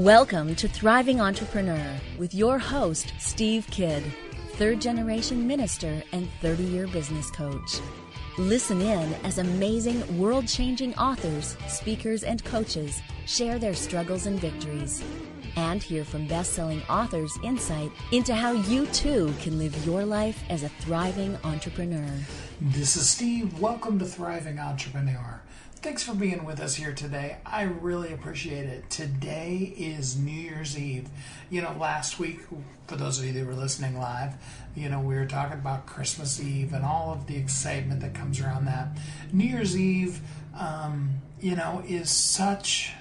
Welcome to Thriving Entrepreneur with your host, Steve Kidd, third-generation minister and 30-year business coach. Listen in as amazing, world-changing authors, speakers, and coaches share their struggles and victories. And hear from best-selling authors insight into how you too can live your life as a thriving entrepreneur. This is Steve. Welcome to Thriving Entrepreneur. Thanks for being with us here today. I really appreciate it. Today is New Year's Eve. Last week, for those of you that were listening live, we were talking about Christmas Eve and all of the excitement that comes around that. New Year's Eve, is such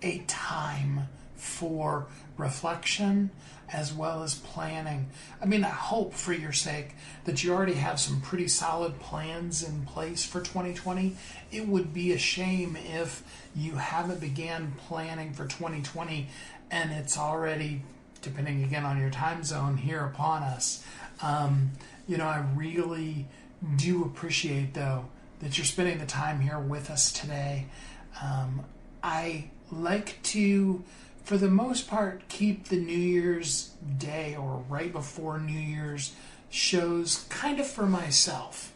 a time for reflection as well as planning. I hope for your sake that you already have some pretty solid plans in place for 2020. It would be a shame if you haven't began planning for 2020 and it's already, depending again on your time zone, here upon us. I really do appreciate, though, that you're spending the time here with us today. I like to, for the most part, keep the New Year's Day or right before New Year's shows kind of for myself.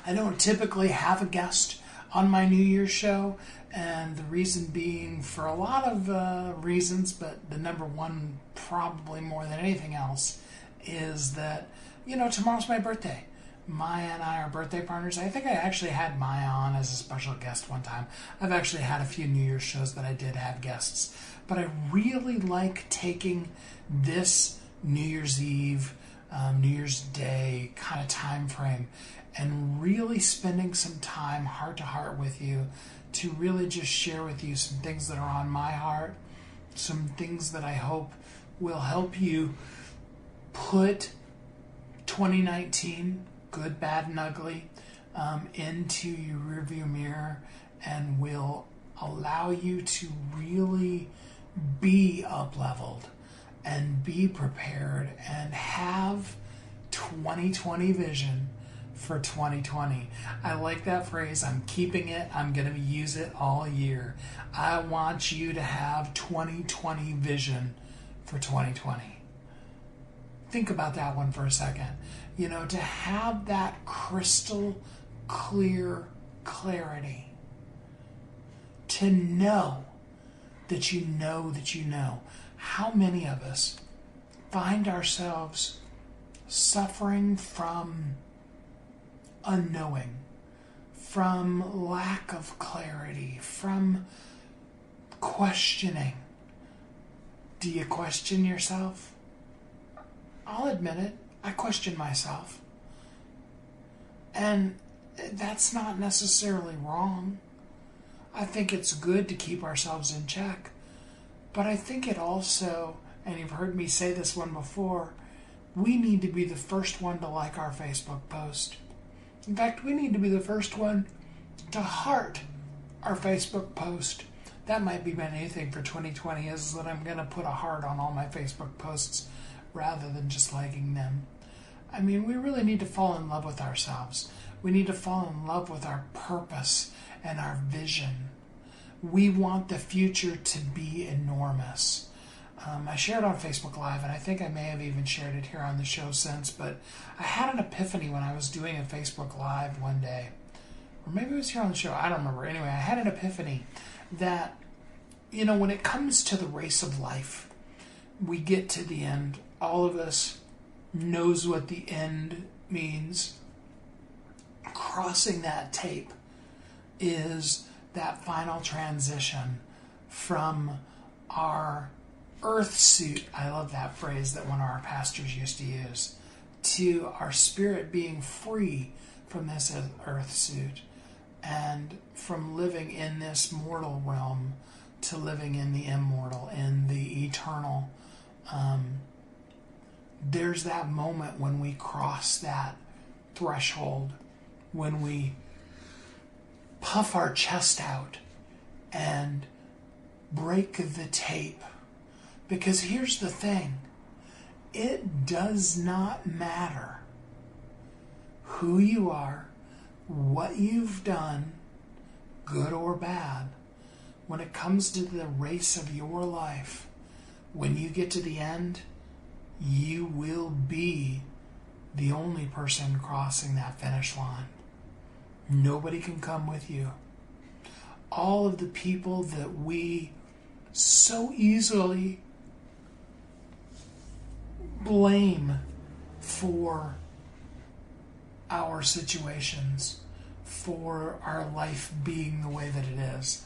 I don't typically have a guest on my New Year's show, and the reason being for a lot of reasons, but the number one, probably more than anything else, is that, tomorrow's my birthday. Maya and I are birthday partners. I think I actually had Maya on as a special guest one time. I've actually had a few New Year's shows that I did have guests. But I really like taking this New Year's Eve, New Year's Day kind of time frame and really spending some time heart to heart with you to really just share with you some things that are on my heart, some things that I hope will help you put 2019, good, bad, and ugly, into your rearview mirror and will allow you to really be up-leveled and be prepared and have 2020 vision for 2020. I like that phrase. I'm keeping it. I'm going to use it all year. I want you to have 2020 vision for 2020. Think about that one for a second. To have that crystal clear clarity. To know that you know that you know. How many of us find ourselves suffering from unknowing, from lack of clarity, from questioning? Do you question yourself? I'll admit it. I question myself. And that's not necessarily wrong. I think it's good to keep ourselves in check. But I think it also, and you've heard me say this one before, we need to be the first one to like our Facebook post. In fact, we need to be the first one to heart our Facebook post. That might be my new thing for 2020, is that I'm going to put a heart on all my Facebook posts rather than just liking them. We really need to fall in love with ourselves. We need to fall in love with our purpose and our vision. We want the future to be enormous. I shared on Facebook Live, and I think I may have even shared it here on the show since, but I had an epiphany when I was doing a Facebook Live one day. Or maybe it was here on the show. I don't remember. Anyway, I had an epiphany that, when it comes to the race of life, we get to the end. All of us knows what the end means. Crossing that tape is that final transition from our earth suit, I love that phrase that one of our pastors used to use, to our spirit being free from this earth suit and from living in this mortal realm to living in the immortal, in the eternal. There's that moment when we cross that threshold, when we puff our chest out and break the tape. Because here's the thing, it does not matter who you are, what you've done, good or bad. when it comes to the race of your life, when you get to the end, you will be the only person crossing that finish line. Nobody can come with you. All of the people that we so easily blame for our situations, for our life being the way that it is,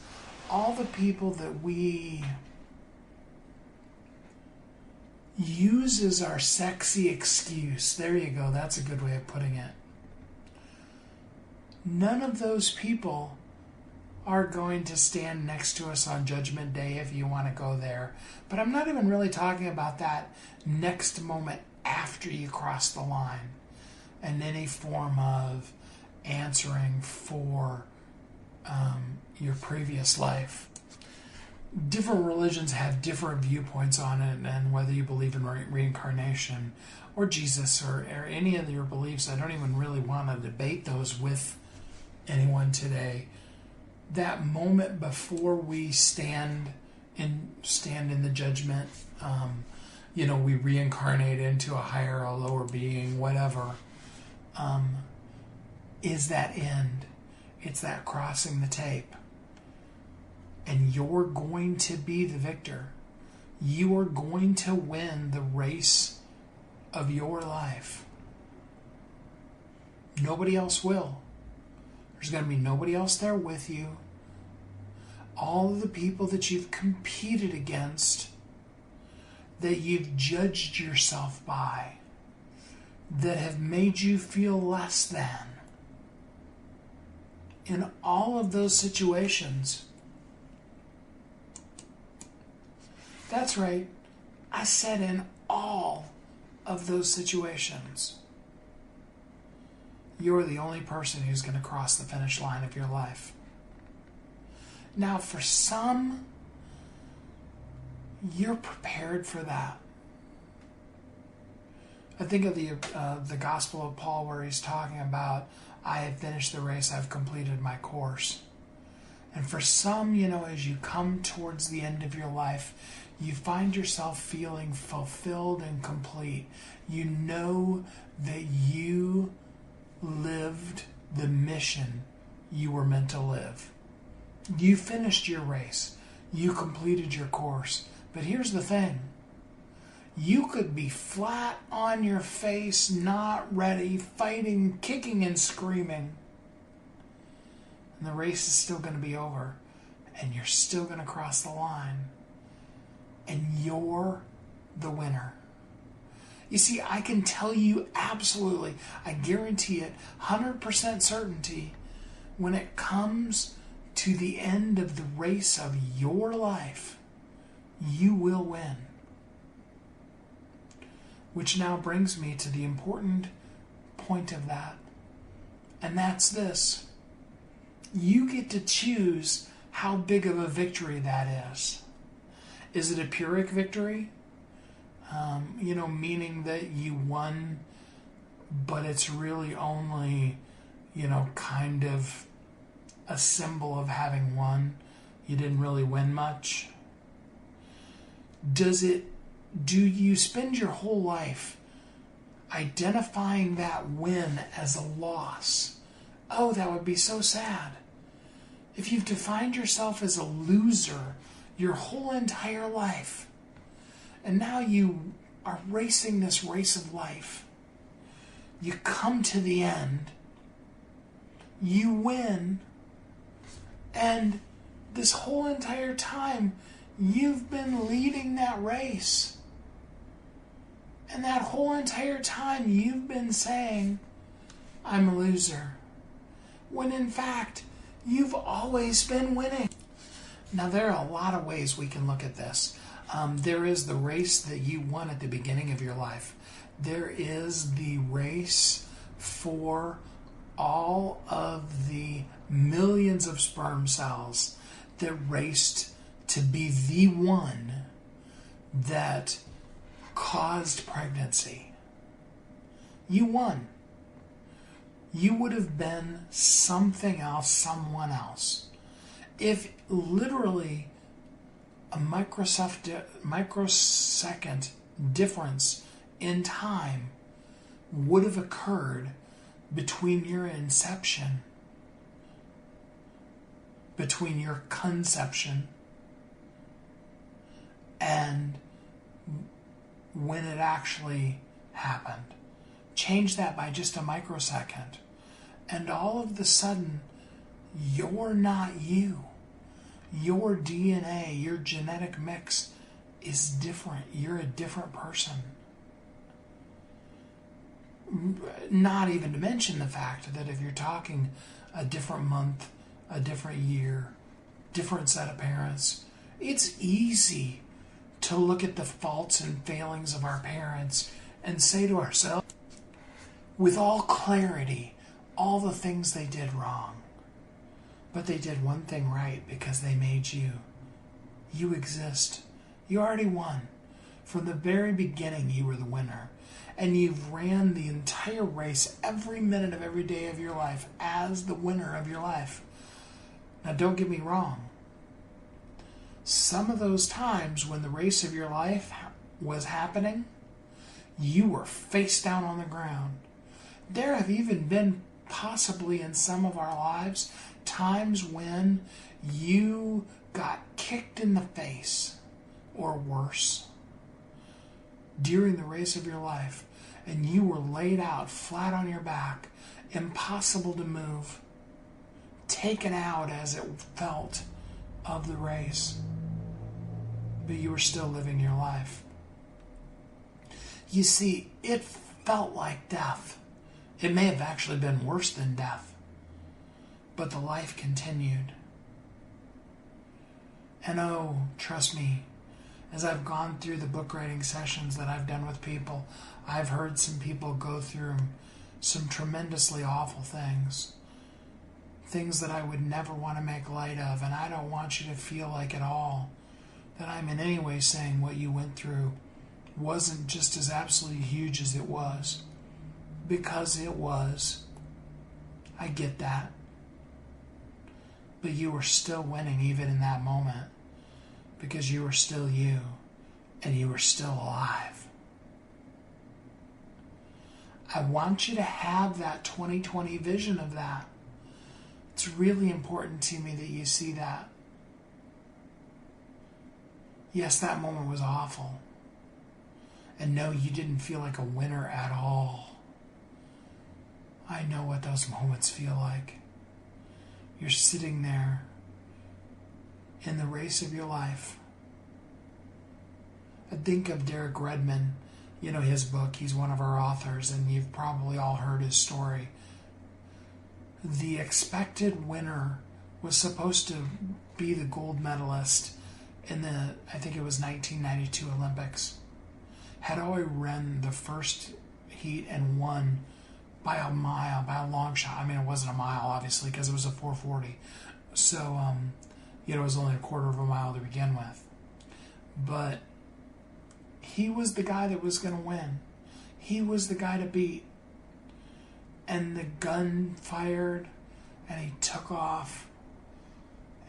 all the people that we use as our sexy excuse, there you go, that's a good way of putting it. None of those people are going to stand next to us on Judgment Day, if you want to go there. But I'm not even really talking about that next moment after you cross the line and any form of answering for your previous life. Different religions have different viewpoints on it, and whether you believe in reincarnation or Jesus or any of your beliefs, I don't even really want to debate those with anyone today. That moment before we stand in the judgment, we reincarnate into a higher or lower being, whatever, is that end. It's that crossing the tape. And you're going to be the victor. You are going to win the race of your life. Nobody else will. There's going to be nobody else there with you. All of the people that you've competed against, that you've judged yourself by, that have made you feel less than. In all of those situations, that's right, I said in all of those situations, you're the only person who's going to cross the finish line of your life. Now, for some, you're prepared for that. I think of the Gospel of Paul, where he's talking about, I have finished the race, I've completed my course. And for some, as you come towards the end of your life, you find yourself feeling fulfilled and complete. You know that you lived the mission you were meant to live. You finished your race. You completed your course. But here's the thing. You could be flat on your face, not ready, fighting, kicking, and screaming. And the race is still going to be over. And you're still going to cross the line. And you're the winner. You see, I can tell you absolutely, I guarantee it, 100% certainty, when it comes to the end of the race of your life, you will win. Which now brings me to the important point of that. And that's this. You get to choose how big of a victory that is. Is it a Pyrrhic victory? Meaning that you won, but it's really only, kind of a symbol of having won. You didn't really win much. Do you spend your whole life identifying that win as a loss? Oh, that would be so sad. If you've defined yourself as a loser your whole entire life, and now you are racing this race of life, you come to the end, you win, and this whole entire time you've been leading that race. And that whole entire time you've been saying, I'm a loser. When in fact, you've always been winning. Now, there are a lot of ways we can look at this. There is the race that you won at the beginning of your life. There is the race for all of the millions of sperm cells that raced to be the one that caused pregnancy. You won. You would have been something else, someone else. If literally a microsecond difference in time would have occurred between your inception, between your conception, and when it actually happened. Change that by just a microsecond, and all of a sudden, you're not you. Your DNA, your genetic mix is different. You're a different person. Not even to mention the fact that if you're talking a different month, a different year, different set of parents, it's easy to look at the faults and failings of our parents and say to ourselves, with all clarity, all the things they did wrong. But they did one thing right because they made you. You exist. You already won. From the very beginning, you were the winner. And you've ran the entire race every minute of every day of your life as the winner of your life. Now, don't get me wrong. Some of those times when the race of your life was happening, you were face down on the ground. There have even been, possibly in some of our lives, times when you got kicked in the face, or worse, during the race of your life, and you were laid out flat on your back, impossible to move, taken out as it felt of the race, but you were still living your life. You see, it felt like death. It may have actually been worse than death, but the life continued. And oh, trust me, as I've gone through the book writing sessions that I've done with people, I've heard some people go through some tremendously awful things. Things that I would never want to make light of, and I don't want you to feel like at all that I'm in any way saying what you went through wasn't just as absolutely huge as it was. Because it was. I get that. But you were still winning even in that moment. Because you were still you. And you were still alive. I want you to have that 2020 vision of that. It's really important to me that you see that. Yes, that moment was awful. And no, you didn't feel like a winner at all. I know what those moments feel like. You're sitting there in the race of your life. I think of Derek Redmond, you know his book, he's one of our authors, and you've probably all heard his story. The expected winner was supposed to be the gold medalist in the, I think it was 1992 Olympics. Had already run the first heat and won by a mile, by a long shot. I mean, it wasn't a mile, obviously, because it was a 440. So, it was only a quarter of a mile to begin with. But he was the guy that was going to win. He was the guy to beat. And the gun fired, and he took off,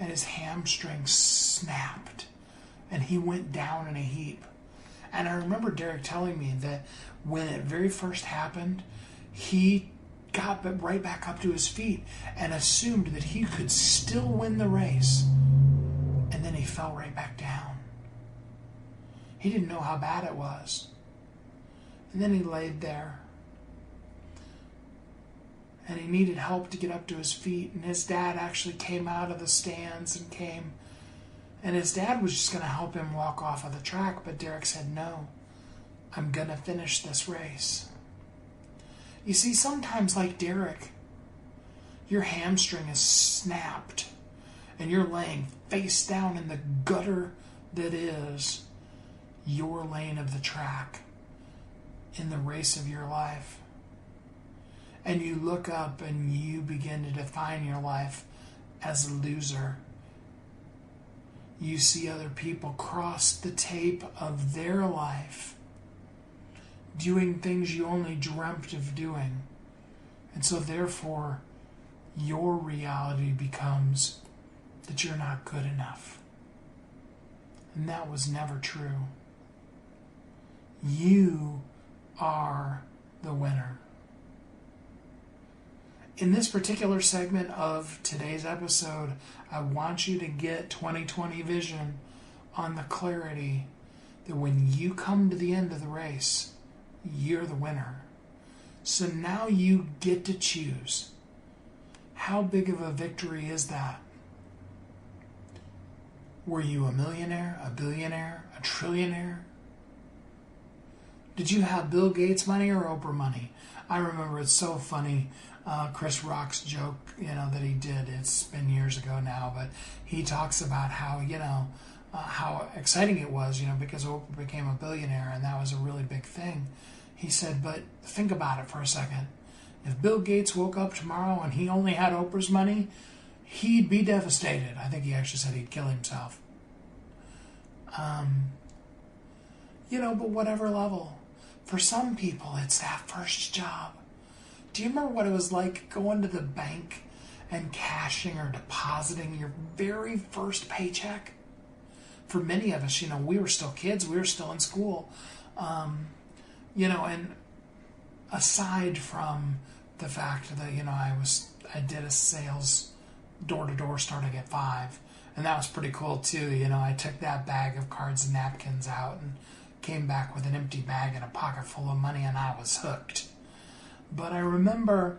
and his hamstring snapped, and he went down in a heap. And I remember Derek telling me that when it very first happened, he got right back up to his feet and assumed that he could still win the race. And then he fell right back down. He didn't know how bad it was. And then he laid there. And he needed help to get up to his feet. And his dad actually came out of the stands and came. And his dad was just going to help him walk off of the track. But Derek said, no, I'm going to finish this race. You see, sometimes like Derek, your hamstring is snapped and you're laying face down in the gutter that is your lane of the track in the race of your life. And you look up and you begin to define your life as a loser. You see other people cross the tape of their life doing things you only dreamt of doing. And so therefore, your reality becomes that you're not good enough. And that was never true. You are the winner. In this particular segment of today's episode, I want you to get 2020 vision on the clarity that when you come to the end of the race, you're the winner. So now you get to choose. How big of a victory is that? Were you a millionaire, a billionaire, a trillionaire? Did you have Bill Gates money or Oprah money? I remember it's so funny. Chris Rock's joke, that he did. It's been years ago now, but he talks about how, how exciting it was, because Oprah became a billionaire, and that was a really big thing. He said, but think about it for a second. If Bill Gates woke up tomorrow and he only had Oprah's money, he'd be devastated. I think he actually said he'd kill himself. But whatever level. For some people, it's that first job. Do you remember what it was like going to the bank and cashing or depositing your very first paycheck? For many of us, we were still kids. We were still in school. And aside from the fact that, I did a sales door-to-door starting at 5. And that was pretty cool, too. I took that bag of cards and napkins out and came back with an empty bag and a pocket full of money, and I was hooked. But I remember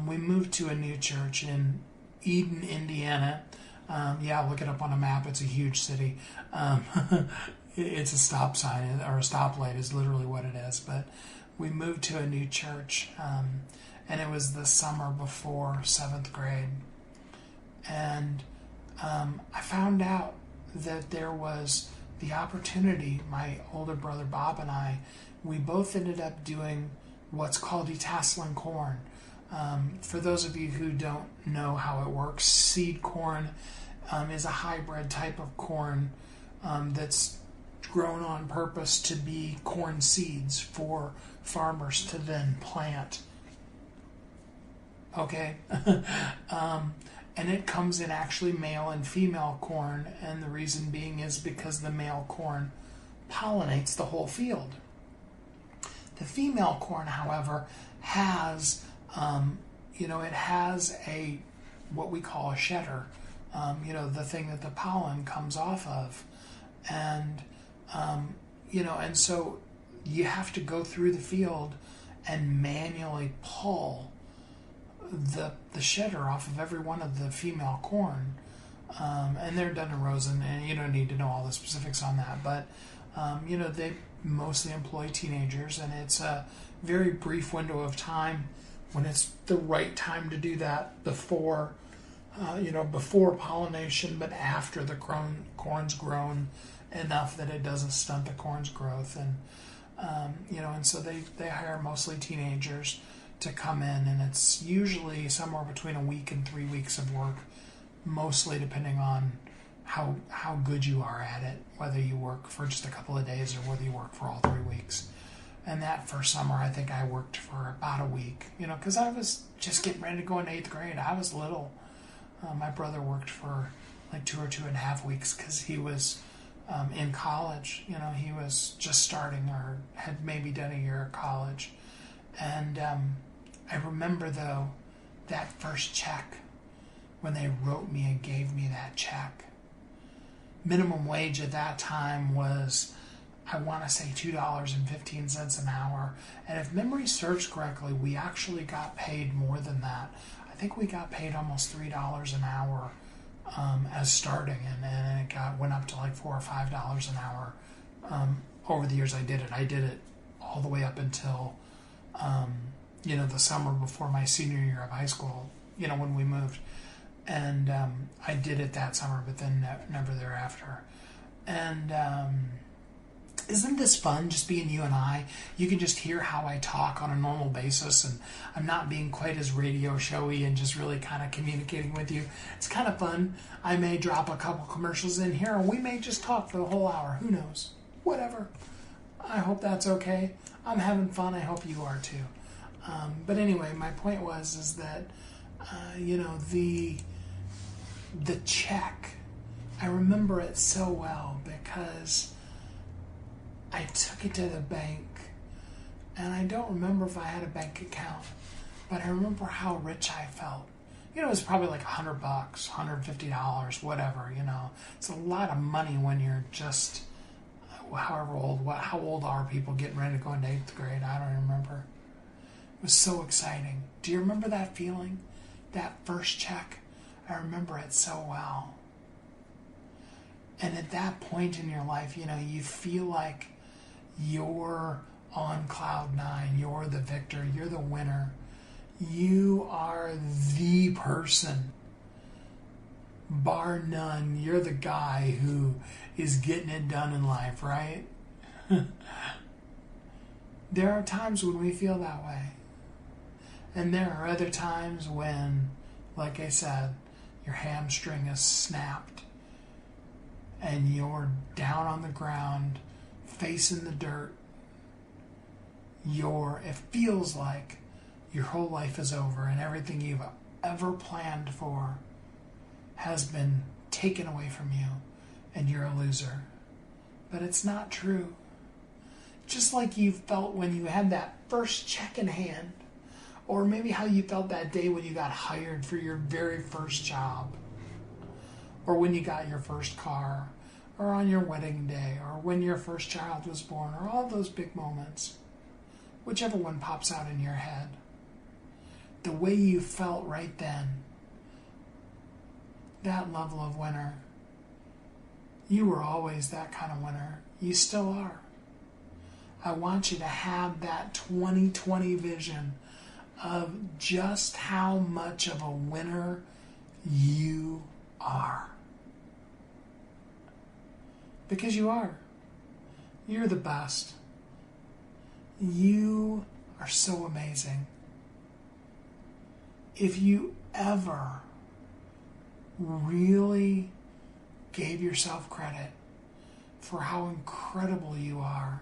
we moved to a new church in Eden, Indiana. Look it up on a map. It's a huge city. It's a stop sign, or a stoplight is literally what it is. But we moved to a new church, and it was the summer before 7th grade. And I found out that there was the opportunity. My older brother Bob and I, we both ended up doing what's called detasseling corn. For those of you who don't know how it works, seed corn is a hybrid type of corn that's grown on purpose to be corn seeds for farmers to then plant. Okay? And it comes in actually male and female corn, and the reason being is because the male corn pollinates the whole field. The female corn, however, has, it has what we call a shedder, the thing that the pollen comes off of. And, and so you have to go through the field and manually pull the shedder off of every one of the female corn. And they're done in rows, and you don't need to know all the specifics on that, but, they mostly employ teenagers, and it's a very brief window of time when it's the right time to do that before pollination, but after the corn's grown enough that it doesn't stunt the corn's growth. And, and so they hire mostly teenagers to come in, and it's usually somewhere between a week and 3 weeks of work, mostly depending on how good you are at it, whether you work for just a couple of days or whether you work for all 3 weeks. And that first summer, I think I worked for about a week, because I was just getting ready to go into 8th grade. I was little. My brother worked for like 2 or 2.5 weeks because he was in college. He was just starting or had maybe done a year of college. And I remember, though, that first check, when they wrote me and gave me that check. Minimum wage at that time was, I want to say, $2.15 an hour. And if memory serves correctly, we actually got paid more than that. I think we got paid almost $3 an hour as starting, and it went up to like $4 or $5 an hour over the years I did it. I did it all the way up until, the summer before my senior year of high school, when we moved. And I did it that summer, but then never thereafter. And isn't this fun, just being you and I? You can just hear how I talk on a normal basis, and I'm not being quite as radio showy and just really kind of communicating with you. It's kind of fun. I may drop a couple commercials in here, and we may just talk for the whole hour. Who knows? Whatever. I hope that's okay. I'm having fun. I hope you are too. But anyway, my point is that, the check, I remember it so well because I took it to the bank, and I don't remember if I had a bank account, but I remember how rich I felt. It was probably like $100, $150, whatever, It's a lot of money when you're just however old. How old are people getting ready to go into 8th grade? I don't remember. It was so exciting. Do you remember that feeling? That first check? I remember it so well. And at that point in your life, you feel like you're on cloud nine. You're the victor. You're the winner. You are the person. Bar none, you're the guy who is getting it done in life, right? There are times when we feel that way. And there are other times when, like I said, your hamstring is snapped and you're down on the ground, facing the dirt. It feels like your whole life is over and everything you've ever planned for has been taken away from you and you're a loser. But it's not true. Just like you felt when you had that first check in hand, or maybe how you felt that day when you got hired for your very first job, or when you got your first car, or on your wedding day, or when your first child was born, or all those big moments, whichever one pops out in your head. The way you felt right then, that level of winner, you were always that kind of winner. You still are. I want you to have that 2020 vision of just how much of a winner you are. Because you are. You're the best. You are so amazing. If you ever really gave yourself credit for how incredible you are,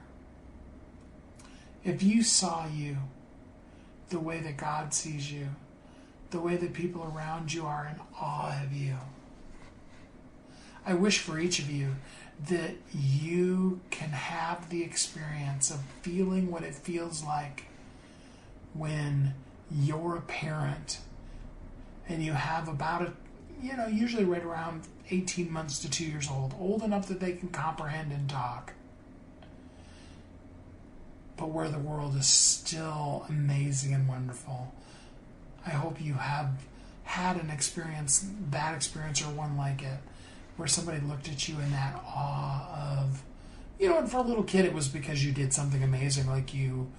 if you saw you the way that God sees you, the way that people around you are in awe of you, I wish for each of you that you can have the experience of feeling what it feels like when you're a parent and you have about usually right around 18 months to 2 years old enough that they can comprehend and talk, but where the world is still amazing and wonderful. I hope you have had that experience or one like it, where somebody looked at you in that awe of, and for a little kid it was because you did something amazing, like you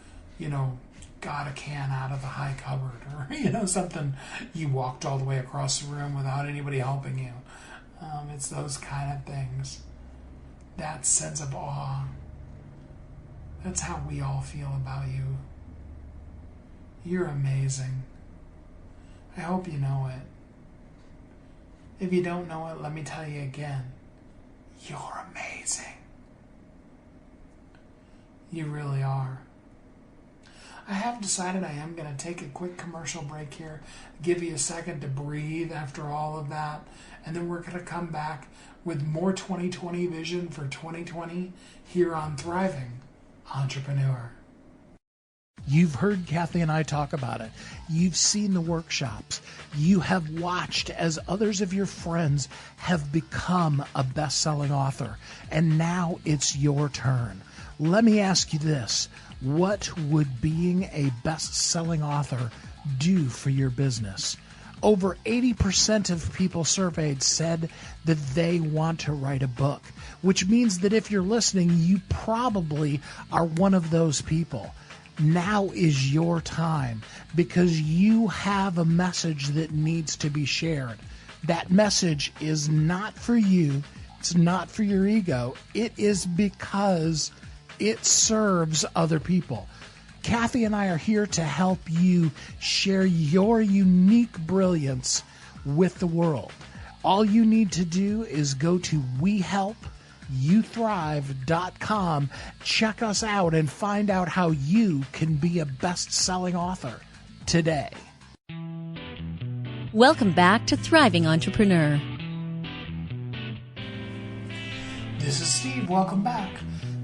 got a can out of the high cupboard, or something, you walked all the way across the room without anybody helping you. It's those kind of things, that sense of awe. That's how we all feel about you. You're amazing. I hope you know it. If you don't know it, let me tell you again. You're amazing. You really are. I have decided I am going to take a quick commercial break here, give you a second to breathe after all of that, and then we're going to come back with more 2020 vision for 2020 here on Thriving Entrepreneur. You've heard Kathy and I talk about it. You've seen the workshops. You have watched as others of your friends have become a best-selling author, and now it's your turn. Let me ask you this. What would being a best-selling author do for your business? Over 80% of people surveyed said that they want to write a book, which means that if you're listening, you probably are one of those people. Now is your time, because you have a message that needs to be shared. That message is not for you. It's not for your ego. It is because it serves other people. Kathy and I are here to help you share your unique brilliance with the world. All you need to do is go to WeHelpYouThrive.com, check us out, and find out how you can be a best-selling author today. Welcome back to Thriving Entrepreneur. This is Steve. Welcome back.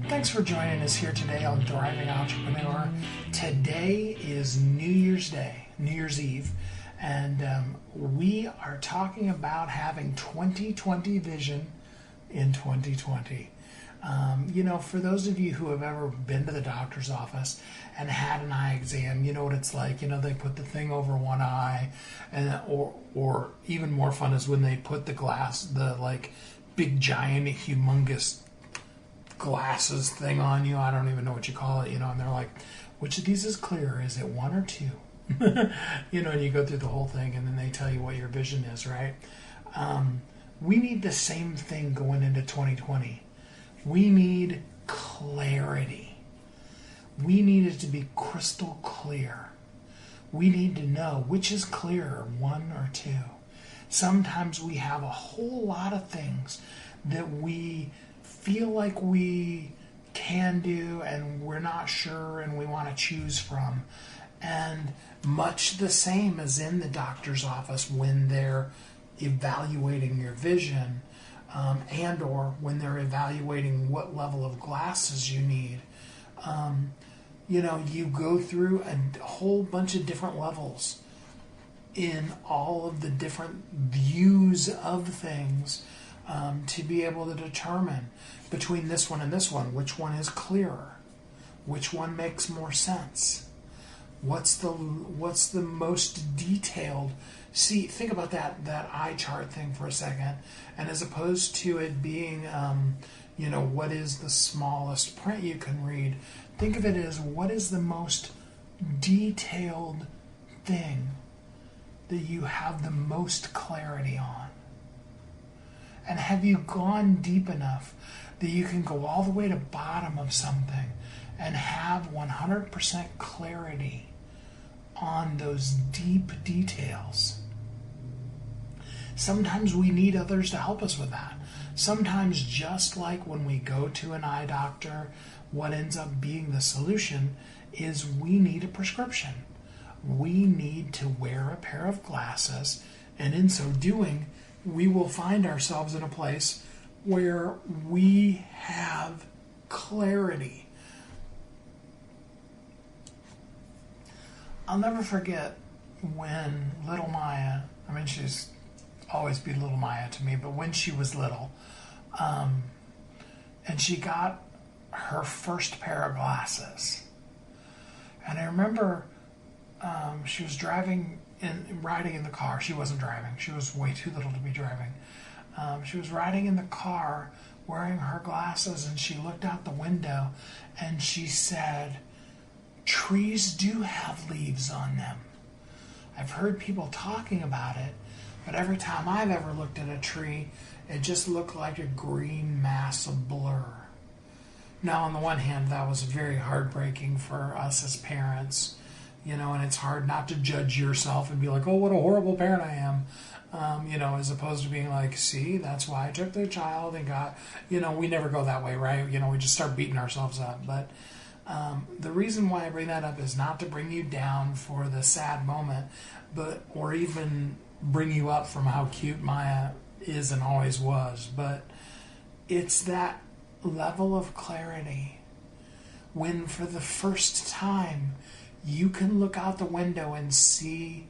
Thanks for joining us here today on Thriving Entrepreneur. Today is New Year's Day, New Year's Eve, and we are talking about having 2020 vision in 2020. For those of you who have ever been to the doctor's office and had an eye exam, you know what it's like. They put the thing over one eye, and or even more fun is when they put the big giant humongous glasses thing on you. I don't even know what you call it, and they're like, which of these is clear? Is it one or two? And you go through the whole thing, and then they tell you what your vision is, right? We need the same thing going into 2020. We need clarity. We need it to be crystal clear. We need to know which is clearer, one or two. Sometimes we have a whole lot of things that we feel like we can do and we're not sure and we want to choose from. And much the same as in the doctor's office when they're evaluating your vision, and or when they're evaluating what level of glasses you need. You go through a whole bunch of different levels in all of the different views of things to be able to determine between this one and this one, which one is clearer, which one makes more sense, what's the most detailed. See, think about that eye chart thing for a second, and as opposed to it being what is the smallest print you can read, think of it as what is the most detailed thing that you have the most clarity on. And have you gone deep enough that you can go all the way to bottom of something and have 100% clarity on those deep details? Sometimes we need others to help us with that. Sometimes, just like when we go to an eye doctor, what ends up being the solution is we need a prescription. We need to wear a pair of glasses, and in so doing, we will find ourselves in a place where we have clarity. I'll never forget when little Maya, she's always be little Maya to me, but when she was little, and she got her first pair of glasses. And I remember she was riding in the car. She wasn't driving. She was way too little to be driving. She was riding in the car wearing her glasses, and she looked out the window and she said, "Trees do have leaves on them. I've heard people talking about it, but every time I've ever looked at a tree, it just looked like a green mass of blur." Now, on the one hand, that was very heartbreaking for us as parents, and it's hard not to judge yourself and be like, oh, what a horrible parent I am, as opposed to being like, see, that's why I took the child and got, we never go that way, right? We just start beating ourselves up. But the reason why I bring that up is not to bring you down for the sad moment, or even bring you up from how cute Maya is and always was, but it's that level of clarity when for the first time you can look out the window and see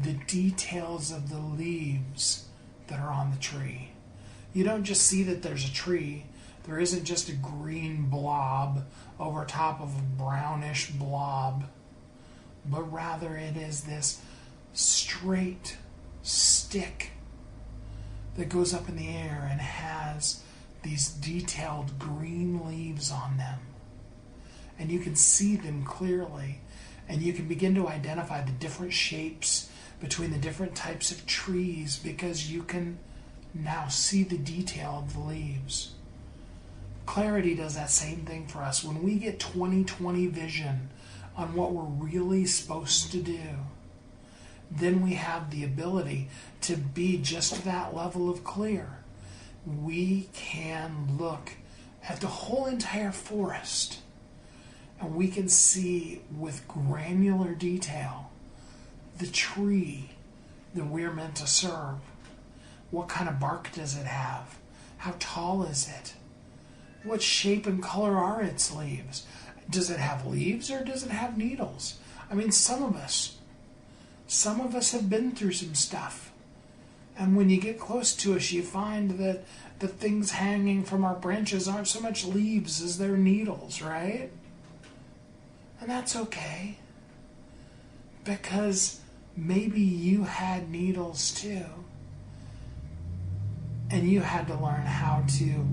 the details of the leaves that are on the tree. You don't just see that there's a tree. There isn't just a green blob over top of a brownish blob, but rather it is this straight stick that goes up in the air and has these detailed green leaves on them. And you can see them clearly, and you can begin to identify the different shapes between the different types of trees because you can now see the detail of the leaves. Clarity does that same thing for us. When we get 20/20 vision on what we're really supposed to do, then we have the ability to be just that level of clear. We can look at the whole entire forest and we can see with granular detail the tree that we're meant to serve. What kind of bark does it have? How tall is it? What shape and color are its leaves? Does it have leaves or does it have needles? I mean, some of us have been through some stuff. And when you get close to us, you find that the things hanging from our branches aren't so much leaves as they're needles, right? And that's okay. Because maybe you had needles too. And you had to learn how to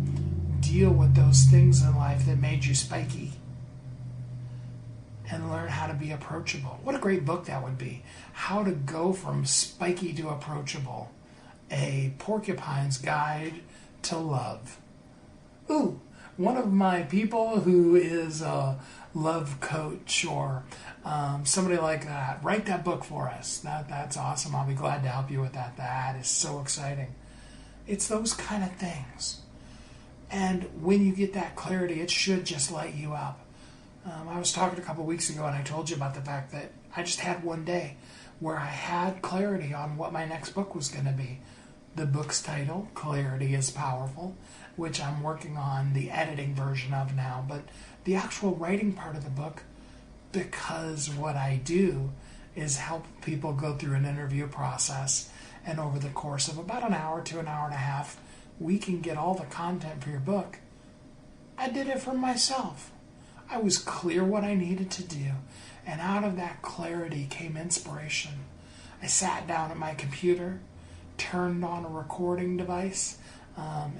deal with those things in life that made you spiky. And learn how to be approachable. What a great book that would be. How to go from spiky to approachable. A Porcupine's Guide to Love. Ooh, one of my people who is a love coach or somebody like that, write that book for us. That's awesome. I'll be glad to help you with that. That is so exciting. It's those kind of things. And when you get that clarity, it should just light you up. I was talking a couple weeks ago and I told you about the fact that I just had one day where I had clarity on what my next book was going to be. The book's title, Clarity is Powerful, which I'm working on the editing version of now, but the actual writing part of the book, because what I do is help people go through an interview process, and over the course of about an hour to an hour and a half, we can get all the content for your book. I did it for myself. I was clear what I needed to do, and out of that clarity came inspiration. I sat down at my computer, turned on a recording device.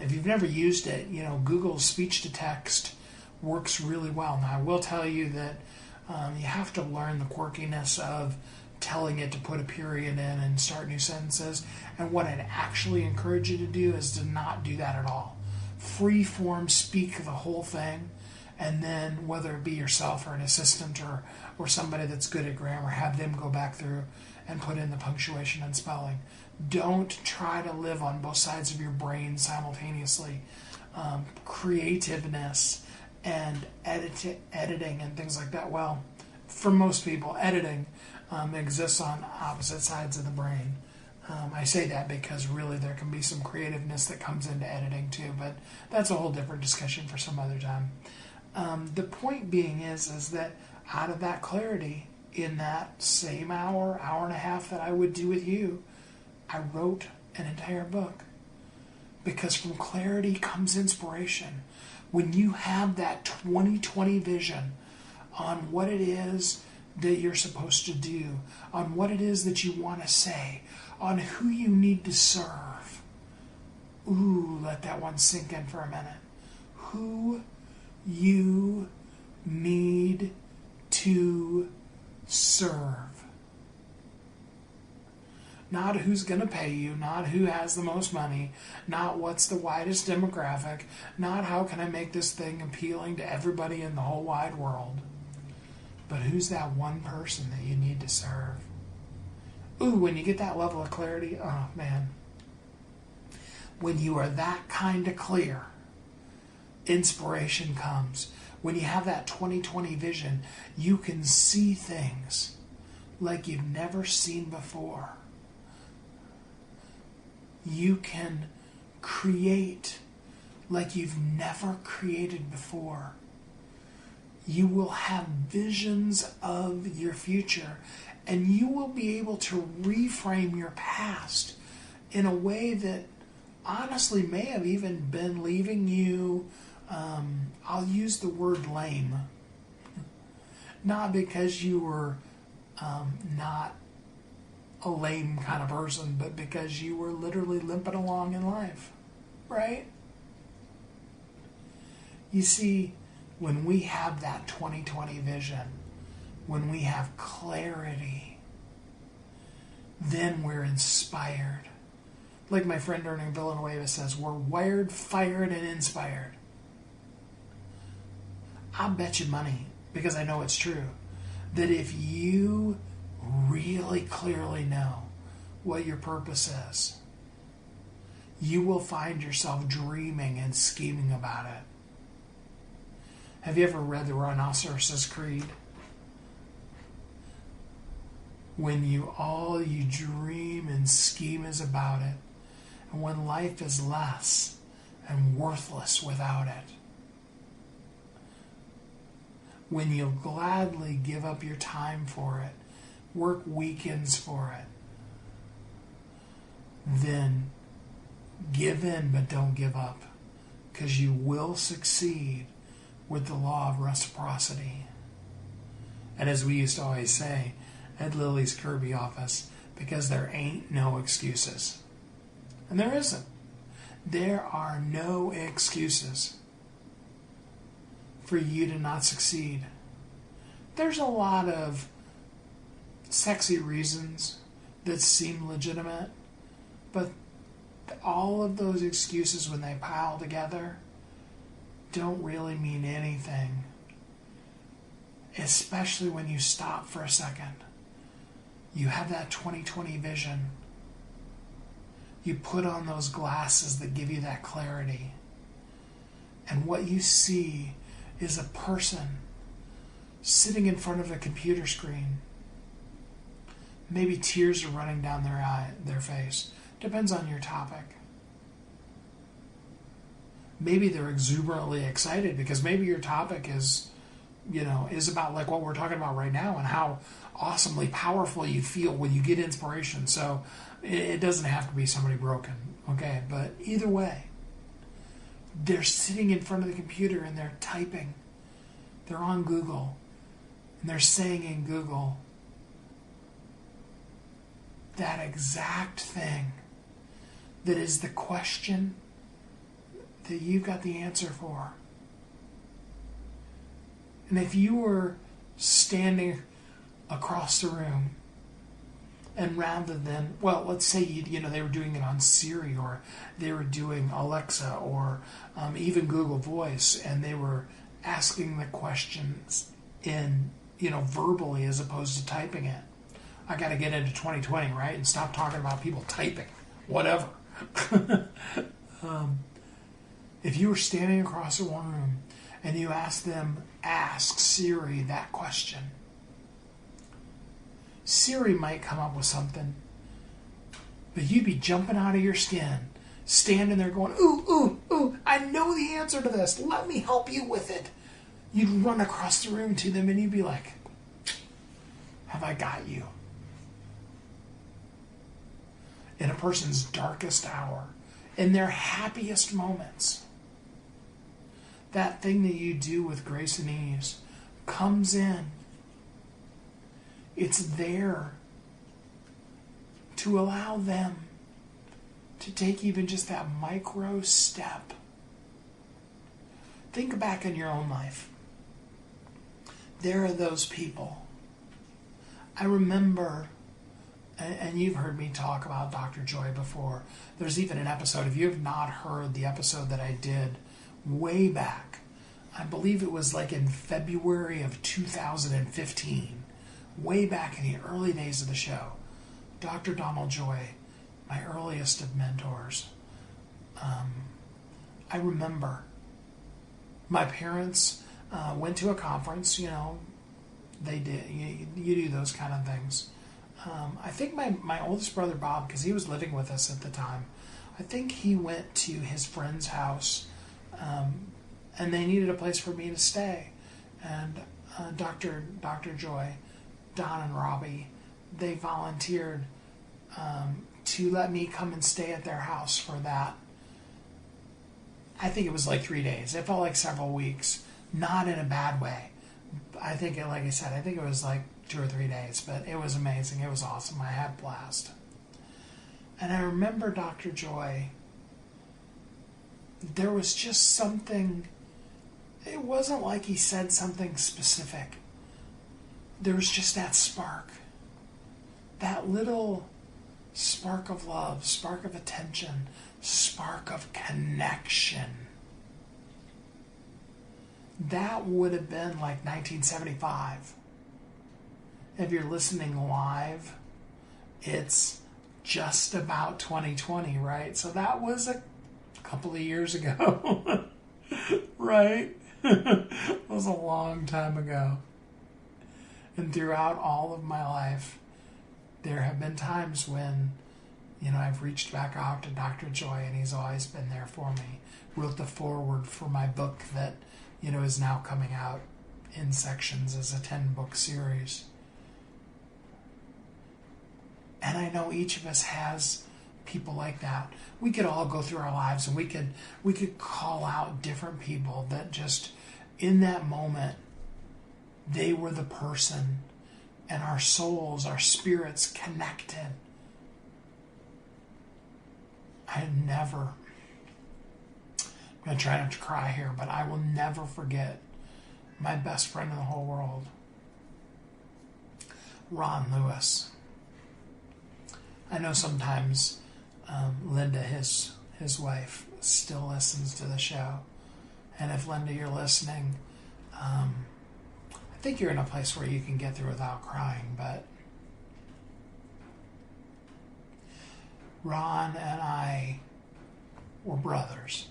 If you've never used it, Google's speech-to-text works really well. Now, I will tell you that you have to learn the quirkiness of telling it to put a period in and start new sentences, and what I'd actually encourage you to do is to not do that at all. Free form, speak the whole thing. And then whether it be yourself or an assistant or somebody that's good at grammar, have them go back through and put in the punctuation and spelling. Don't try to live on both sides of your brain simultaneously. Creativeness and editing and things like that. Well, for most people, editing exists on opposite sides of the brain. I say that because really there can be some creativeness that comes into editing too, but that's a whole different discussion for some other time. The point being is that out of that clarity, in that same hour and a half that I would do with you, I wrote an entire book. Because from clarity comes inspiration. When you have that 20/20 vision on what it is that you're supposed to do, on what it is that you want to say, on who you need to serve. Ooh, let that one sink in for a minute. Who you need to serve. Not who's going to pay you, not who has the most money, not what's the widest demographic, not how can I make this thing appealing to everybody in the whole wide world, but who's that one person that you need to serve. Ooh, when you get that level of clarity, oh man. When you are that kind of clear, inspiration comes. When you have that 20/20 vision, you can see things like you've never seen before. You can create like you've never created before. You will have visions of your future, and you will be able to reframe your past in a way that honestly may have even been leaving you, I'll use the word lame. Not because you were not a lame kind of person, but because you were literally limping along in life, right? You see, when we have that 20/20 vision, when we have clarity, then we're inspired. Like my friend Ernie Villanueva says, we're wired, fired, and inspired. I'll bet you money, because I know it's true, that if you really clearly know what your purpose is, you will find yourself dreaming and scheming about it. Have you ever read The Rhinoceros' Creed? When all you dream and scheme is about it, and when life is less and worthless without it. when you'll gladly give up your time for it, work weekends for it, then give in but don't give up, because you will succeed with the law of reciprocity. And as we used to always say at Lily's Kirby office, because there ain't no excuses. And there isn't. There are no excuses for you to not succeed. There's a lot of sexy reasons that seem legitimate, but all of those excuses, when they pile together, don't really mean anything, especially when you stop for a second. You have that 20/20 vision. You put on those glasses that give you that clarity. And what you see is a person sitting in front of a computer screen. Maybe tears are running down their face. Depends on your topic. Maybe they're exuberantly excited because maybe your topic is about like what we're talking about right now and how awesomely powerful you feel when you get inspiration. So it doesn't have to be somebody broken, okay? But either way, they're sitting in front of the computer and they're typing. They're on Google and they're saying in Google that exact thing that is the question that you've got the answer for. And if you were standing across the room, and rather than, well, let's say they were doing it on Siri, or they were doing Alexa, or even Google Voice, and they were asking the questions in verbally as opposed to typing it. I got to get into 2020, right, and stop talking about people typing, whatever. If you were standing across the one room and you ask Siri that question, Siri might come up with something, but you'd be jumping out of your skin, standing there going, ooh, ooh, ooh, I know the answer to this. Let me help you with it. You'd run across the room to them and you'd be like, have I got you? In a person's darkest hour, in their happiest moments, that thing that you do with grace and ease comes in. It's there to allow them to take even just that micro step. Think back in your own life. There are those people. I remember, and you've heard me talk about Dr. Joy before. There's even an episode, if you have not heard the episode that I did way back, I believe it was like in February of 2015, way back in the early days of the show. Dr. Donald Joy, my earliest of mentors. I remember my parents went to a conference, they did, you do those kind of things. I think my oldest brother Bob, because he was living with us at the time, I think he went to his friend's house, and they needed a place for me to stay. And Dr. Joy, Don and Robbie, they volunteered to let me come and stay at their house for that. I think it was like 3 days. It felt like several weeks, not in a bad way. I think, like I said, I think it was like 2 or 3 days, but it was amazing. It was awesome. I had a blast. And I remember Dr. Joy, there was just something, it wasn't like he said something specific. There was just that spark, that little spark of love, spark of attention, spark of connection. That would have been like 1975. If you're listening live, it's just about 2020, right? So that was a couple of years ago, right? It was a long time ago. And throughout all of my life, there have been times when, I've reached back out to Dr. Joy, and he's always been there for me. Wrote the foreword for my book that, is now coming out in sections as a 10-book series. And I know each of us has people like that. We could all go through our lives and we could call out different people that just in that moment they were the person, and our souls, our spirits connected. I'm going to try not to cry here, but I will never forget my best friend in the whole world, Ron Lewis. I know sometimes Linda, his wife, still listens to the show. And if Linda, you're listening, I think you're in a place where you can get through without crying, but Ron and I were brothers.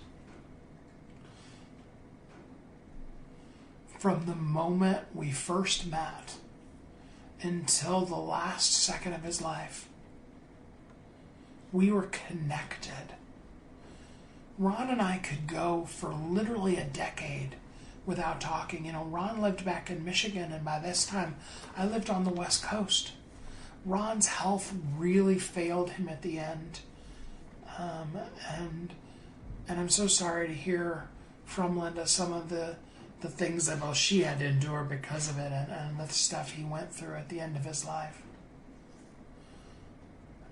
From the moment we first met until the last second of his life, we were connected. Ron and I could go for literally a decade without talking. You know, Ron lived back in Michigan, and by this time, I lived on the West Coast. Ron's health really failed him at the end. And I'm so sorry to hear from Linda some of the things that she had to endure because of it, and the stuff he went through at the end of his life.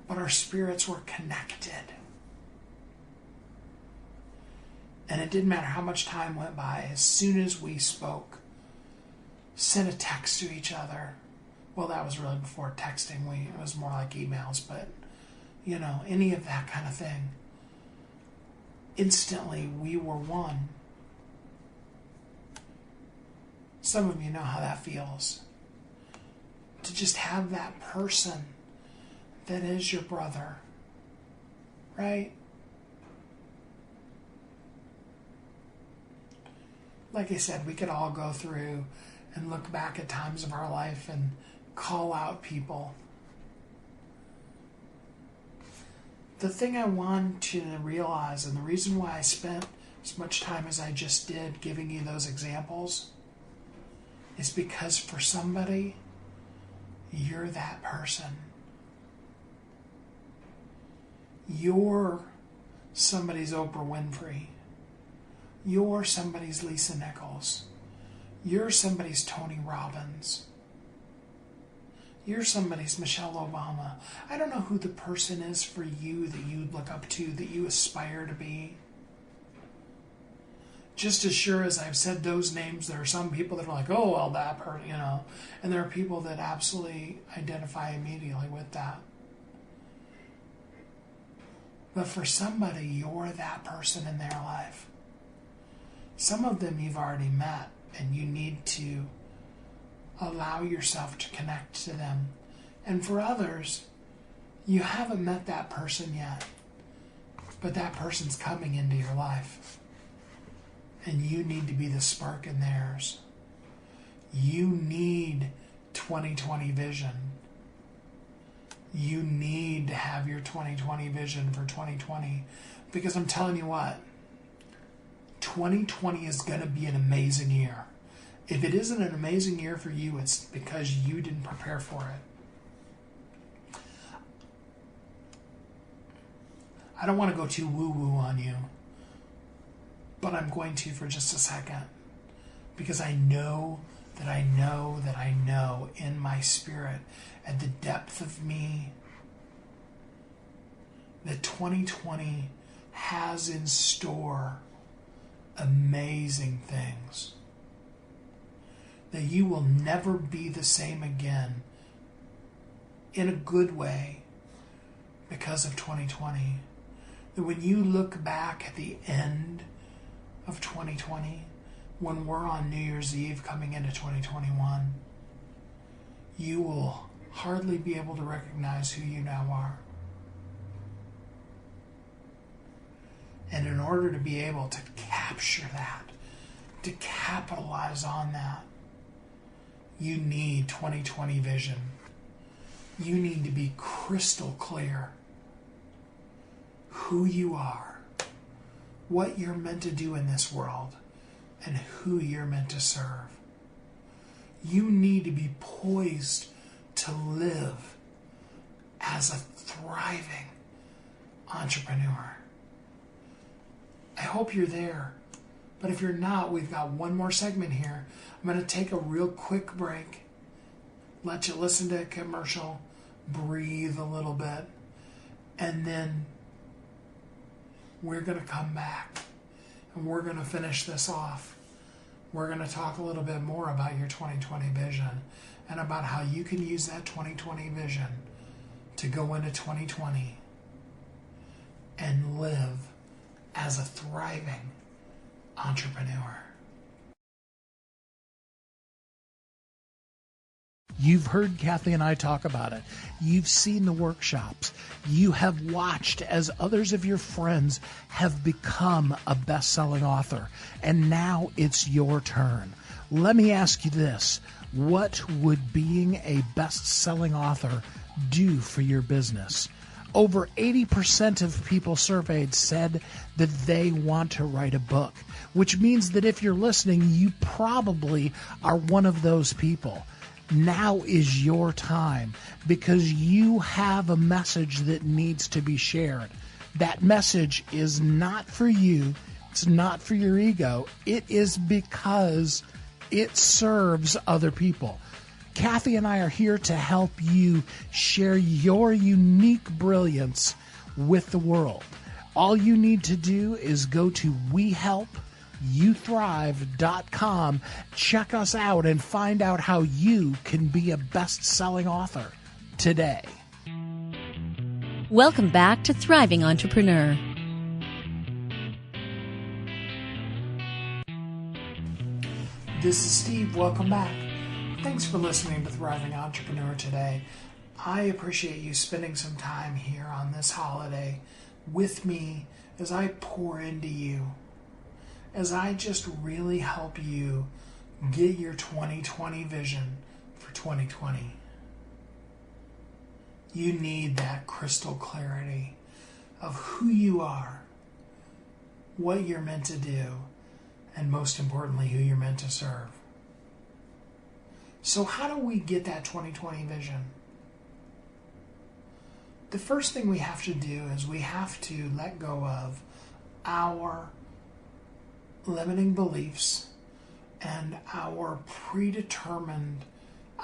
But our spirits were connected. And it didn't matter how much time went by. As soon as we spoke, sent a text to each other. Well, that was really before texting. It was more like emails, but, you know, any of that kind of thing. Instantly, we were one. Some of you know how that feels. To just have that person that is your brother, right? Like I said, we could all go through and look back at times of our life and call out people. The thing I want you to realize, and the reason why I spent as much time as I just did giving you those examples, is because for somebody, you're that person. You're somebody's Oprah Winfrey. You're somebody's Lisa Nichols. You're somebody's Tony Robbins. You're somebody's Michelle Obama. I don't know who the person is for you that you look up to, that you aspire to be. Just as sure as I've said those names, there are some people that are like, oh, well, that person, you know. And there are people that absolutely identify immediately with that. But for somebody, you're that person in their life. Some of them you've already met, and you need to allow yourself to connect to them. And for others, you haven't met that person yet, but that person's coming into your life. And you need to be the spark in theirs. You need 2020 vision. You need to have your 2020 vision for 2020. Because I'm telling you what, 2020 is going to be an amazing year. If it isn't an amazing year for you, it's because you didn't prepare for it. I don't want to go too woo-woo on you, but I'm going to for just a second. Because I know that I know that I know in my spirit, at the depth of me, that 2020 has in store amazing things. That you will never be the same again in a good way because of 2020. That when you look back at the end of 2020, when we're on New Year's Eve coming into 2021, you will hardly be able to recognize who you now are. And in order to be able to capture that, to capitalize on that, you need 2020 vision. You need to be crystal clear who you are, what you're meant to do in this world, and who you're meant to serve. You need to be poised to live as a thriving entrepreneur. I hope you're there. But if you're not, we've got one more segment here. I'm going to take a real quick break, let you listen to a commercial, breathe a little bit, and then we're going to come back and we're going to finish this off. We're going to talk a little bit more about your 2020 vision and about how you can use that 2020 vision to go into 2020 and live as a thriving entrepreneur. You've heard Kathy and I talk about it. You've seen the workshops. You have watched as others of your friends have become a best-selling author. And now it's your turn. Let me ask you this. What would being a best-selling author do for your business? Over 80% of people surveyed said that they want to write a book, which means that if you're listening, you probably are one of those people. Now is your time because you have a message that needs to be shared. That message is not for you. It's not for your ego. It is because it serves other people. Kathy and I are here to help you share your unique brilliance with the world. All you need to do is go to WeHelpYouThrive.com, check us out, and find out how you can be a best-selling author today. Welcome back to Thriving Entrepreneur. This is Steve. Welcome back. Thanks for listening to Thriving Entrepreneur today. I appreciate you spending some time here on this holiday with me as I pour into you, as I just really help you get your 2020 vision for 2020. You need that crystal clarity of who you are, what you're meant to do, and most importantly, who you're meant to serve. So how do we get that 2020 vision? The first thing we have to do is we have to let go of our limiting beliefs and our predetermined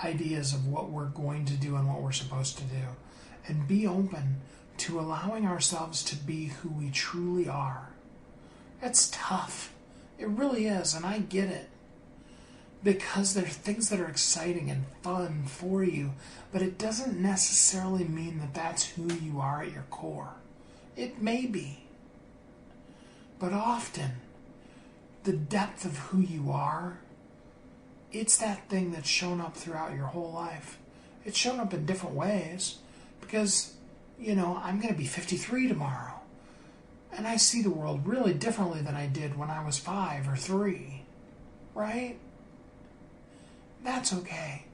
ideas of what we're going to do and what we're supposed to do, and be open to allowing ourselves to be who we truly are. It's tough. It really is, and I get it. Because there are things that are exciting and fun for you, but it doesn't necessarily mean that that's who you are at your core. It may be. But often, the depth of who you are, it's that thing that's shown up throughout your whole life. It's shown up in different ways because, I'm going to be 53 tomorrow. And I see the world really differently than I did when I was 5 or 3, right? That's okay.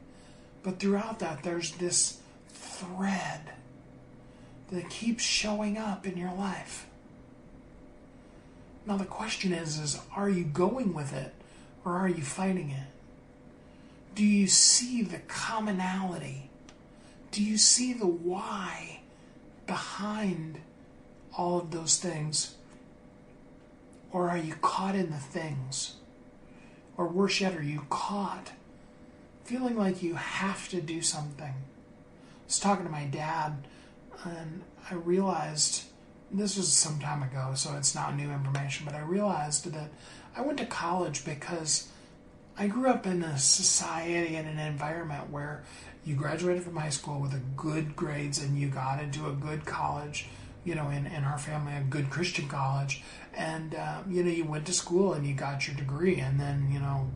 But throughout that, there's this thread that keeps showing up in your life. Now the question is are you going with it or are you fighting it? Do you see the commonality? Do you see the why behind all of those things? Or are you caught in the things? Or worse yet, are you caught feeling like you have to do something? I was talking to my dad, and I realized, this was some time ago, so it's not new information, but I realized that I went to college because I grew up in a society and an environment where you graduated from high school with a good grades and you got into a good college, in our family, a good Christian college, and, you went to school and you got your degree, and then,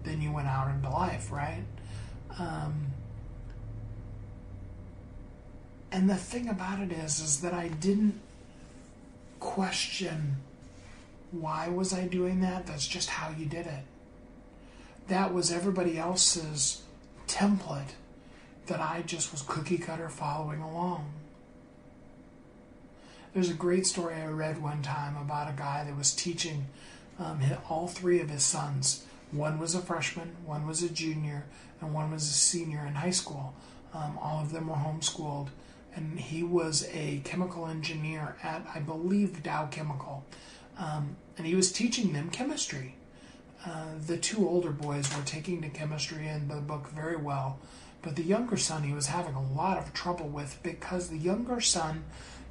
then you went out into life, right? And the thing about it is that I didn't question why was I doing that. That's just how you did it. That was everybody else's template that I just was cookie cutter following along. There's a great story I read one time about a guy that was teaching all 3 of his sons One was a freshman, one was a junior, and one was a senior in high school. All of them were homeschooled, and he was a chemical engineer at, I believe, Dow Chemical. And he was teaching them chemistry. The two older boys were taking the chemistry in the book very well, but the younger son he was having a lot of trouble with because the younger son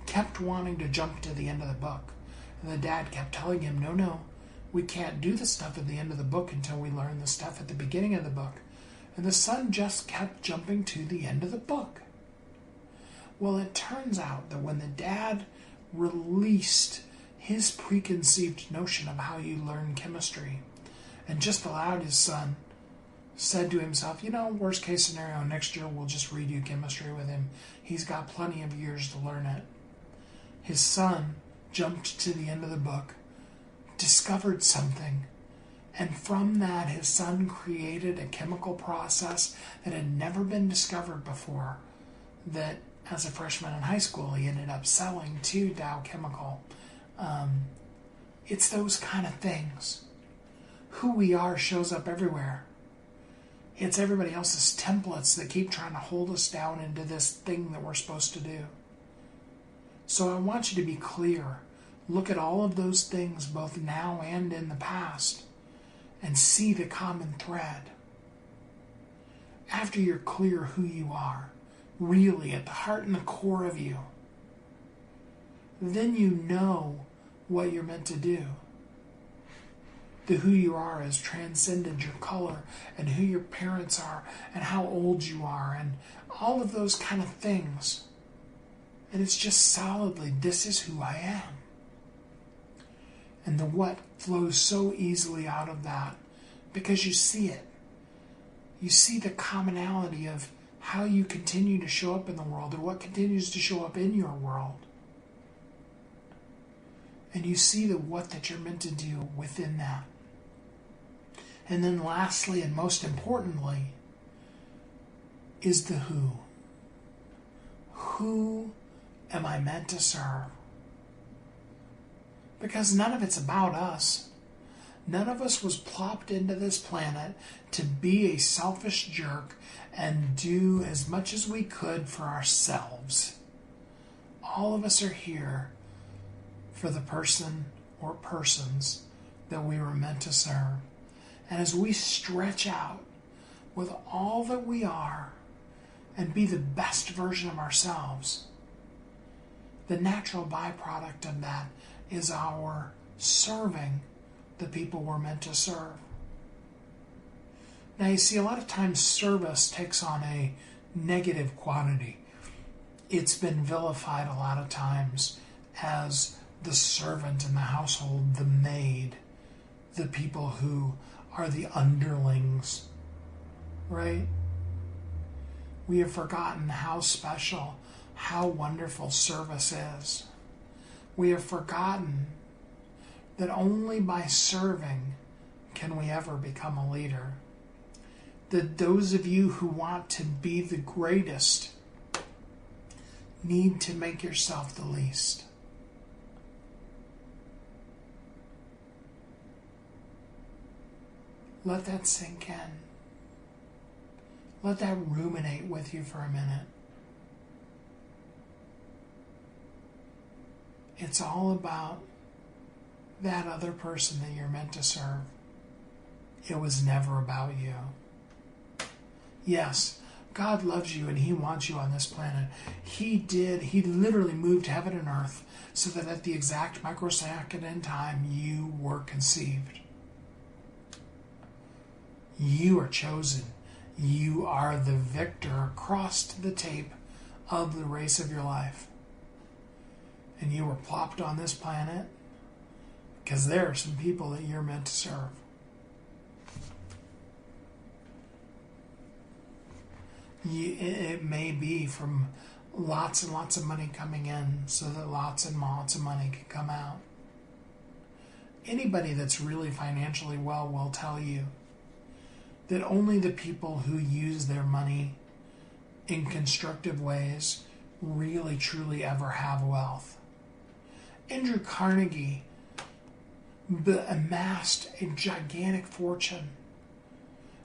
kept wanting to jump to the end of the book. And the dad kept telling him, no, we can't do the stuff at the end of the book until we learn the stuff at the beginning of the book. And the son just kept jumping to the end of the book. Well, it turns out that when the dad released his preconceived notion of how you learn chemistry and just allowed his son, said to himself, worst case scenario, next year we'll just redo chemistry with him. He's got plenty of years to learn it. His son jumped to the end of the book, discovered something, and from that his son created a chemical process that had never been discovered before, that as a freshman in high school he ended up selling to Dow Chemical. It's those kind of things. Who we are shows up everywhere. It's everybody else's templates that keep trying to hold us down into this thing that we're supposed to do. So I want you to be clear. Look at all of those things, both now and in the past, and see the common thread. After you're clear who you are, really at the heart and the core of you, then you know what you're meant to do. The who you are has transcended your color and who your parents are and how old you are and all of those kind of things. And it's just solidly, this is who I am. And the what flows so easily out of that because you see it. You see the commonality of how you continue to show up in the world or what continues to show up in your world. And you see the what that you're meant to do within that. And then lastly and most importantly is the who. Who am I meant to serve? Because none of it's about us. None of us was plopped into this planet to be a selfish jerk and do as much as we could for ourselves. All of us are here for the person or persons that we were meant to serve. And as we stretch out with all that we are and be the best version of ourselves, the natural byproduct of that is our serving the people we're meant to serve. Now you see, a lot of times service takes on a negative quantity. It's been vilified a lot of times as the servant in the household, the maid, the people who are the underlings, right? We have forgotten how special, how wonderful service is. We have forgotten that only by serving can we ever become a leader. That those of you who want to be the greatest need to make yourself the least. Let that sink in. Let that ruminate with you for a minute. It's all about that other person that you're meant to serve. It was never about you. Yes, God loves you and He wants you on this planet. He literally moved heaven and earth so that at the exact microsecond in time you were conceived. You are chosen. You are the victor across the tape of the race of your life. And you were plopped on this planet because there are some people that you're meant to serve. It may be from lots and lots of money coming in so that lots and lots of money can come out. Anybody that's really financially well will tell you that only the people who use their money in constructive ways really truly ever have wealth. Andrew Carnegie amassed a gigantic fortune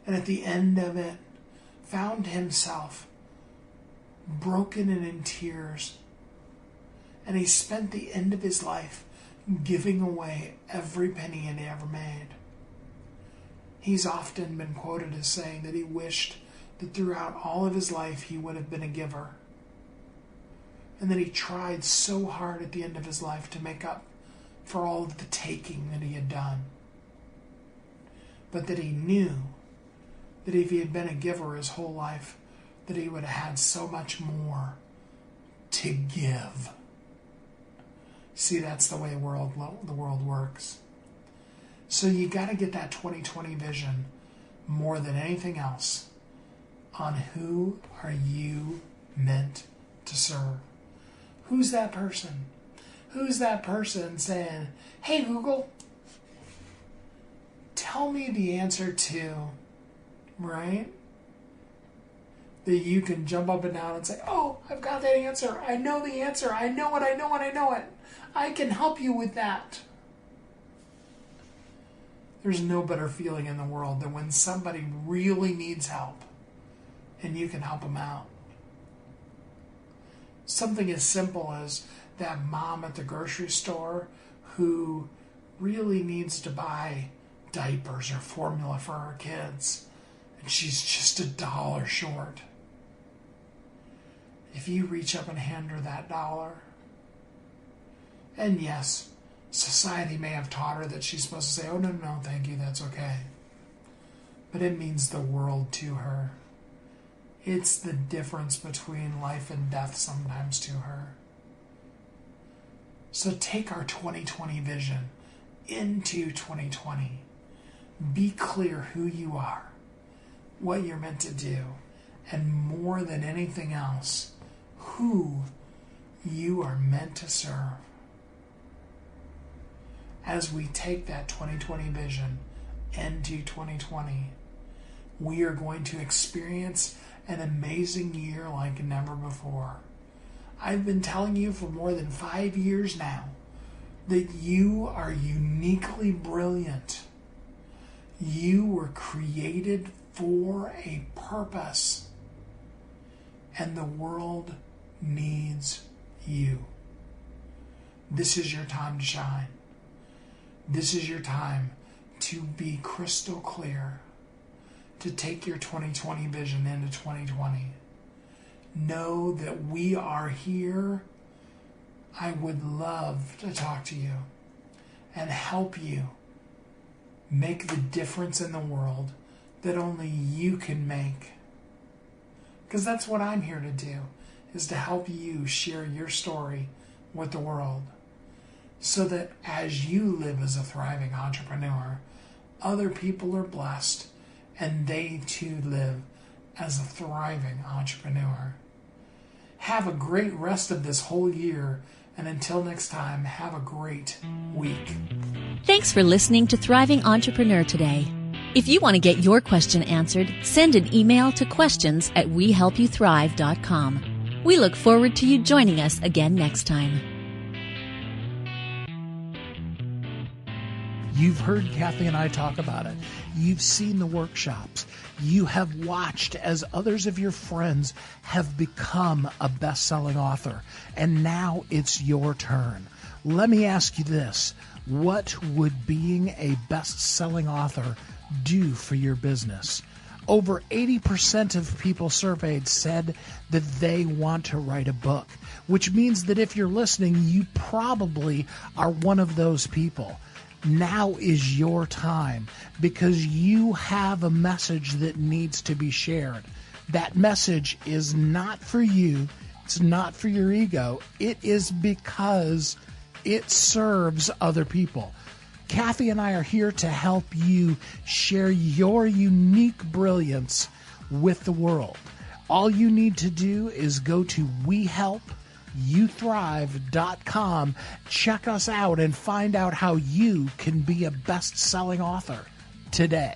and at the end of it found himself broken and in tears. And he spent the end of his life giving away every penny he ever made. He's often been quoted as saying that he wished that throughout all of his life he would have been a giver. And that he tried so hard at the end of his life to make up for all of the taking that he had done. But that he knew that if he had been a giver his whole life, that he would have had so much more to give. See, that's the way the world works. So you got to get that 2020 vision more than anything else on who are you meant to serve. Who's that person? Who's that person saying, hey Google, tell me the answer to, right? That you can jump up and down and say, oh, I've got that answer. I know the answer. I know it. I can help you with that. There's no better feeling in the world than when somebody really needs help and you can help them out. Something as simple as that mom at the grocery store who really needs to buy diapers or formula for her kids, and she's just $1 short. If you reach up and hand her that $1, and yes, society may have taught her that she's supposed to say, oh, no, thank you, that's okay. But it means the world to her. It's the difference between life and death sometimes to her. So take our 2020 vision into 2020. Be clear who you are, what you're meant to do, and more than anything else, who you are meant to serve. As we take that 2020 vision into 2020, we are going to experience an amazing year like never before. I've been telling you for more than 5 years now that you are uniquely brilliant. You were created for a purpose, and the world needs you. This is your time to shine. This is your time to be crystal clear, to take your 2020 vision into 2020. Know that we are here. I would love to talk to you and help you make the difference in the world that only you can make. Because that's what I'm here to do, is to help you share your story with the world, so that as you live as a thriving entrepreneur, other people are blessed and they too live as a thriving entrepreneur. Have a great rest of this whole year, and until next time, have a great week. Thanks for listening to Thriving Entrepreneur today. If you want to get your question answered, send an email to questions@wehelpyouthrive.com. We look forward to you joining us again next time. You've heard Kathy and I talk about it. You've seen the workshops. You have watched as others of your friends have become a best-selling author. And now it's your turn. Let me ask you this. What would being a best-selling author do for your business? Over 80% of people surveyed said that they want to write a book, which means that if you're listening, you probably are one of those people. Now is your time, because you have a message that needs to be shared. That message is not for you. It's not for your ego. It is because it serves other people. Kathy and I are here to help you share your unique brilliance with the world. All you need to do is go to wehelpyouthrive.com, check us out, and find out how you can be a best-selling author today.